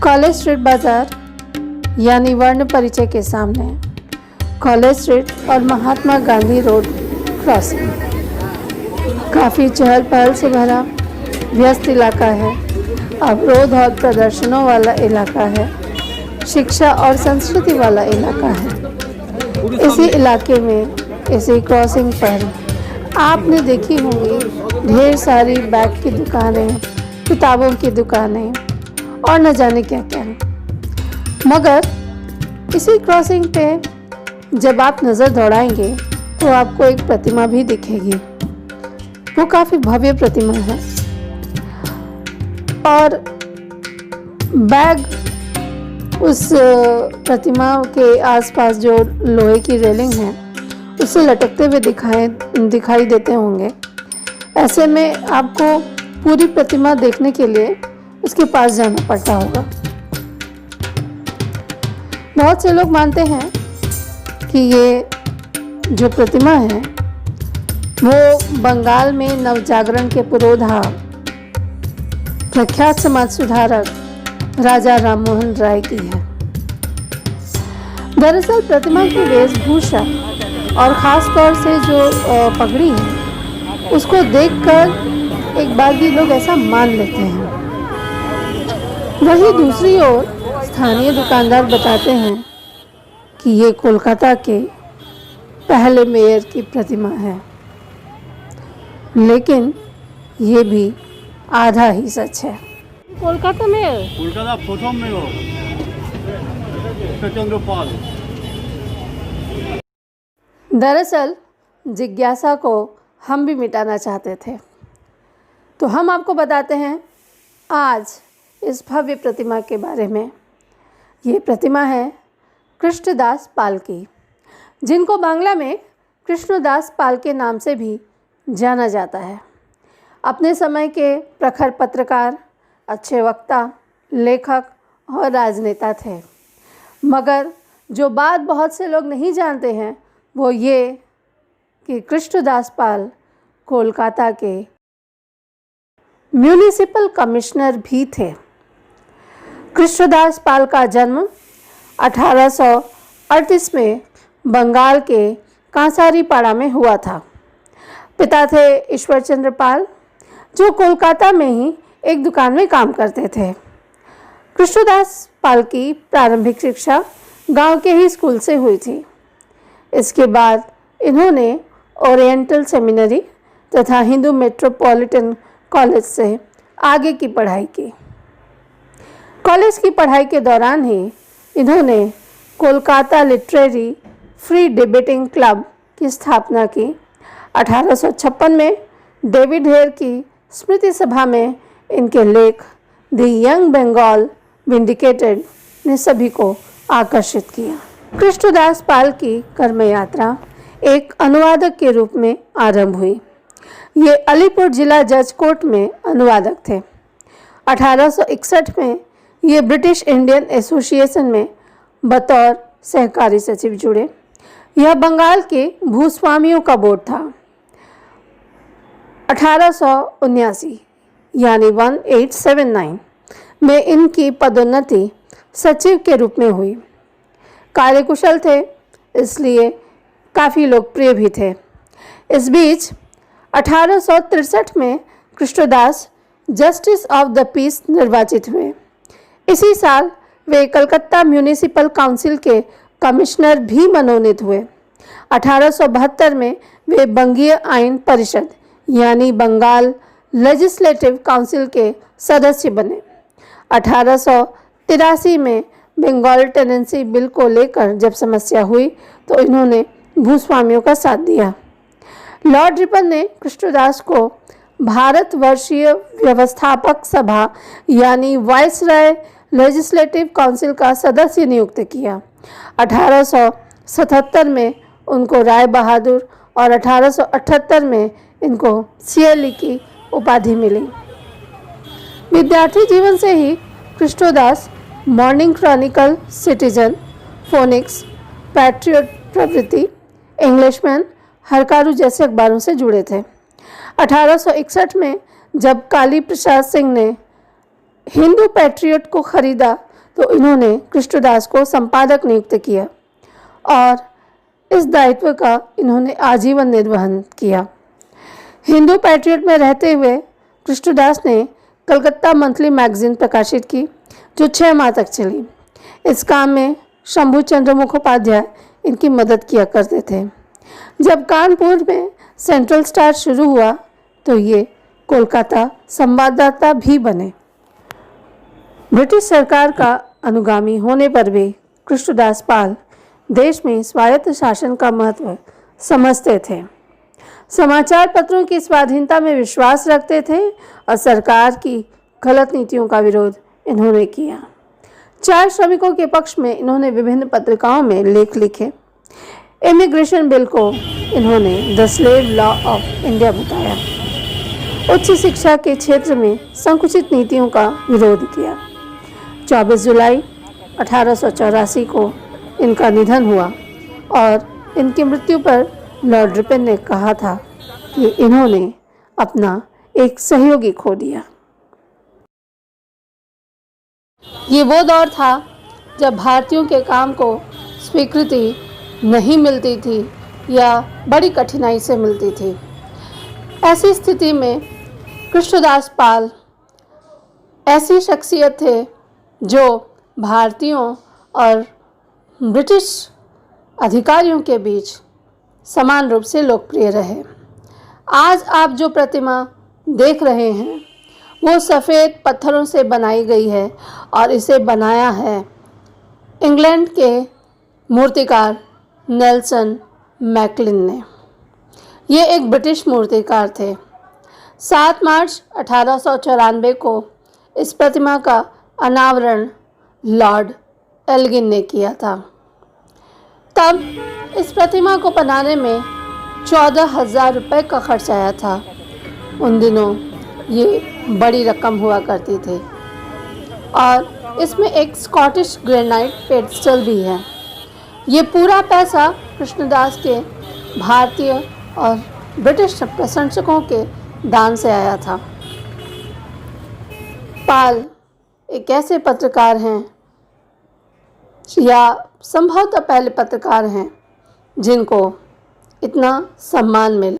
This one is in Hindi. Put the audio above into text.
कॉलेज स्ट्रीट बाज़ार यानी वर्ण परिचय के सामने कॉलेज स्ट्रीट और महात्मा गांधी रोड क्रॉसिंग काफ़ी चहल पहल से भरा व्यस्त इलाका है। अवरोध और प्रदर्शनों वाला इलाका है। शिक्षा और संस्कृति वाला इलाका है। इसी इलाके में इसी क्रॉसिंग पर आपने देखी होंगी ढेर सारी बैग की दुकानें, किताबों की दुकानें और न जाने क्या क्या। मगर इसी क्रॉसिंग पे जब आप नज़र दौड़ाएंगे तो आपको एक प्रतिमा भी दिखेगी। वो काफ़ी भव्य प्रतिमा है और बैग उस प्रतिमा के आसपास जो लोहे की रेलिंग है उससे लटकते हुए दिखाई देते होंगे। ऐसे में आपको पूरी प्रतिमा देखने के लिए उसके पास जाना पड़ता होगा। बहुत से लोग मानते हैं कि ये जो प्रतिमा है वो बंगाल में नवजागरण के पुरोधा प्रख्यात समाज सुधारक राजा राममोहन राय की है। दरअसल प्रतिमा की वेशभूषा और ख़ास तौर से जो पगड़ी है उसको देखकर एक बागी लोग ऐसा मान लेते हैं। वहीं दूसरी ओर स्थानीय दुकानदार बताते हैं कि ये कोलकाता के पहले मेयर की प्रतिमा है, लेकिन ये भी आधा ही सच है। कोलकाता में कोलकाता प्रथम मेयर कृष्णचंद्र पाल। दरअसल जिज्ञासा को हम भी मिटाना चाहते थे, तो हम आपको बताते हैं आज इस भव्य प्रतिमा के बारे में। ये प्रतिमा है कृष्णदास पाल की, जिनको बांग्ला में कृष्णदास पाल के नाम से भी जाना जाता है। अपने समय के प्रखर पत्रकार, अच्छे वक्ता, लेखक और राजनेता थे। मगर जो बात बहुत से लोग नहीं जानते हैं वो ये कि कृष्णदास पाल कोलकाता के म्यूनिसिपल कमिश्नर भी थे। कृष्णदास पाल का जन्म 1838 में बंगाल के कांसारीपाड़ा में हुआ था। पिता थे ईश्वरचंद्र पाल, जो कोलकाता में ही एक दुकान में काम करते थे। कृष्णदास पाल की प्रारंभिक शिक्षा गांव के ही स्कूल से हुई थी। इसके बाद इन्होंने ओरिएंटल सेमिनरी तथा हिंदू मेट्रोपॉलिटन कॉलेज से आगे की पढ़ाई की। कॉलेज की पढ़ाई के दौरान ही इन्होंने Kolkata literary free debating club की स्थापना की। 1856 में डेविड हेयर की स्मृति सभा में इनके लेख द यंग बंगाल विंडिकेटेड ने सभी को आकर्षित किया। कृष्णदास पाल की कर्म यात्रा एक अनुवादक के रूप में आरंभ हुई। ये अलीपुर जिला जज कोर्ट में अनुवादक थे। 1861 में ये ब्रिटिश इंडियन एसोसिएशन में बतौर सहकारी सचिव जुड़े। यह बंगाल के भूस्वामियों का बोर्ड था। 1879 यानी 1879 में इनकी पदोन्नति सचिव के रूप में हुई। कार्यकुशल थे, इसलिए काफ़ी लोकप्रिय भी थे। इस बीच 1863 में Krishnadas justice of the peace निर्वाचित हुए। इसी साल वे कलकत्ता म्यूनिसिपल काउंसिल के कमिश्नर भी मनोनीत हुए। 1872 में वे बंगीय आईन परिषद यानी बंगाल लेजिस्लेटिव काउंसिल के सदस्य बने। 1883 में बंगाल टेनेंसी बिल को लेकर जब समस्या हुई तो इन्होंने भूस्वामियों का साथ दिया। लॉर्ड रिपन ने कृष्णदास को भारतवर्षीय व्यवस्थापक सभा यानी वाइसराय लेजिस्लेटिव काउंसिल का सदस्य नियुक्त किया। 1877 में उनको राय बहादुर और 1878 में इनको सीएलई की उपाधि मिली। विद्यार्थी जीवन से ही Krishnadas Morning Chronicle, Citizen, Phoenix, Patriot प्रवृत्ति, इंग्लिशमैन, हरकारू जैसे अखबारों से जुड़े थे। 1861 में जब काली प्रसाद सिंह ने हिंदू पैट्रियट को खरीदा तो इन्होंने कृष्णदास को संपादक नियुक्त किया और इस दायित्व का इन्होंने आजीवन निर्वहन किया। हिंदू पैट्रियट में रहते हुए कृष्णदास ने कलकत्ता मंथली मैगजीन प्रकाशित की, जो 6 माह तक चली। इस काम में शंभू चंद्र मुखोपाध्याय इनकी मदद किया करते थे। जब कानपुर में सेंट्रल स्टार शुरू हुआ तो ये कोलकाता संवाददाता भी बने। ब्रिटिश सरकार का अनुगामी होने पर भी कृष्णदास पाल देश में स्वायत्त शासन का महत्व समझते थे, समाचार पत्रों की स्वाधीनता में विश्वास रखते थे और सरकार की गलत नीतियों का विरोध इन्होंने किया। 4 श्रमिकों के पक्ष में इन्होंने विभिन्न पत्रिकाओं में लेख लिखे। इमिग्रेशन बिल को इन्होंने the slave law of India बताया। उच्च शिक्षा के क्षेत्र में संकुचित नीतियों का विरोध किया। 24 जुलाई 1884 को इनका निधन हुआ और इनकी मृत्यु पर लॉर्ड रिपन ने कहा था कि इन्होंने अपना एक सहयोगी खो दिया। ये वो दौर था जब भारतीयों के काम को स्वीकृति नहीं मिलती थी या बड़ी कठिनाई से मिलती थी। ऐसी स्थिति में कृष्णदास पाल ऐसी शख्सियत थे जो भारतीयों और ब्रिटिश अधिकारियों के बीच समान रूप से लोकप्रिय रहे। आज आप जो प्रतिमा देख रहे हैं वो सफ़ेद पत्थरों से बनाई गई है और इसे बनाया है इंग्लैंड के मूर्तिकार नेल्सन मैकलिन ने। ये एक ब्रिटिश मूर्तिकार थे। 7 मार्च 1894 को इस प्रतिमा का अनावरण लॉर्ड एल्गिन ने किया था। तब इस प्रतिमा को बनाने में 14,000 रुपये का खर्च आया था। उन दिनों ये बड़ी रकम हुआ करती थी और इसमें एक स्कॉटिश ग्रेनाइट पेडस्टल भी है। ये पूरा पैसा कृष्णदास के भारतीय और ब्रिटिश प्रशंसकों के दान से आया था। पाल एक ऐसे पत्रकार हैं या संभवतः पहले पत्रकार हैं जिनको इतना सम्मान मिला।